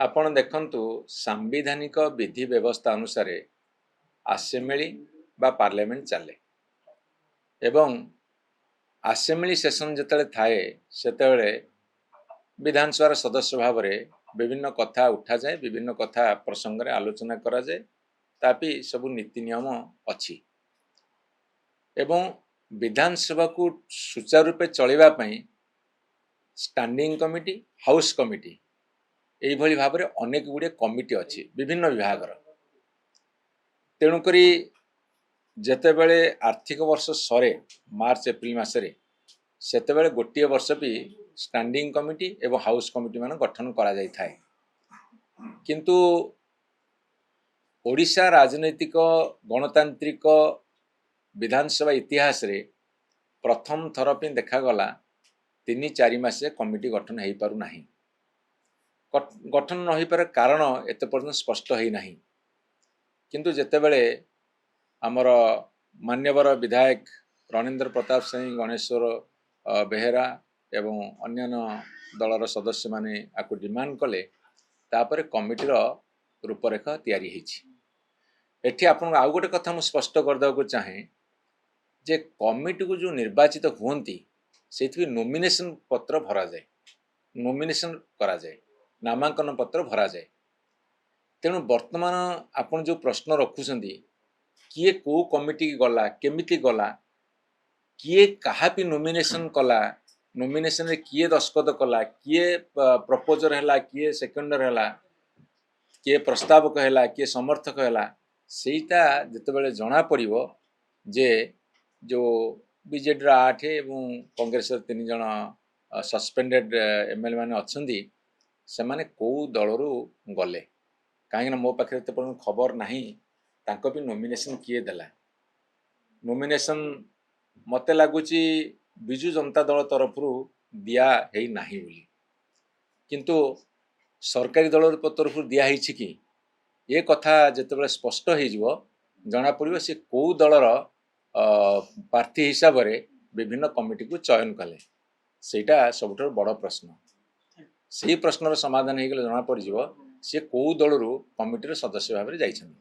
आपण देखंतु सांविधानिक विधि व्यवस्था अनुसार आसेम्बली बा पार्लियामेंट चले एवं आसेम्बली सेशन जिते थाए से विधानसभा सदस्य भाव में विभिन्न कथा उठा जाए, विभिन्न कथा प्रसंग रे आलोचना करा जाए, तापि सब नीति नियम अच्छी एवं विधानसभा को सुचारू रूपे चलैबा पई स्टैंडिंग कमिटी, हाउस कमिटी यही भाव में अनेक गुड़े कमिटी अच्छी विभिन्न विभाग तेणुकरी जेतेबेले आर्थिक वर्ष सरे मार्च एप्रिल मसरे सेतेबेले गोटे वर्ष भी स्टैंडिंग कमिटी एवं हाउस कमिटी मान गठन करा जाय थाए। किंतु ओडिशा राजनैतिक गणतांत्रिक विधानसभा इतिहास रे प्रथम थर पे देखागला 3-4 मासे कमिटी गठन हो पारु नाही। गठन न हो पार कारण एत पर्यंत स्पष्ट है नहीं। किंतु जेतेबेले आमर मान्यवर विधायक रणेंद्र प्रताप सिंह, गणेश्वर बेहेरा एवं अन्यान्य दलर सदस्य माने आकु डिमांड कले तापर कमिटीर रूपरेख तैयारी होईछि। एठी आपन आउ गोटे कथा मु स्पष्ट कर देबा चाहे जे कमिटी को जो निर्वाचित हुअंती से नॉमिनेशन पत्र भरा जाए, नॉमिनेशन करा जाए, नामांकन पत्र भरा जाए। तेणु वर्तमान आपन जो प्रश्न रखुछंती किए को कमिटी गला, केमिति गला, किए कहा भी नॉमिनेशन कला, नॉमिनेशन रे किए दस्खत कला, किए प्रपोजर हैला, किए सेकेंडर हैला, किए प्रस्तावक हैला, किए समर्थक हैला, सेटा जेतेबेले जना पड़िबो जे जो बीजेडी 8 एवं कांग्रेस 3 जन सस्पेंडेड एमएलए माने अछंती से माने को दलरू गले कहीं मो पाखे खबर नहीं तांको भी नॉमिनेशन किए देला। नॉमिनेशन मते लगुच बिजु जनता दल तरफ दिया है नहीं बोली, किंतु सरकारी दल तरफ दिया है कि ये कथा जितेबाला स्पष्ट हो जना पड़ो सी कौ दलर प्रार्थी हिसाब से विभिन्न कमिटी को चयन कले, सेटा सबुठ बड़ प्रश्न। से प्रश्नर समाधान हो गले जना पड़ सी कौ दलरू कमिटीर सदस्य भाव में जाइछन।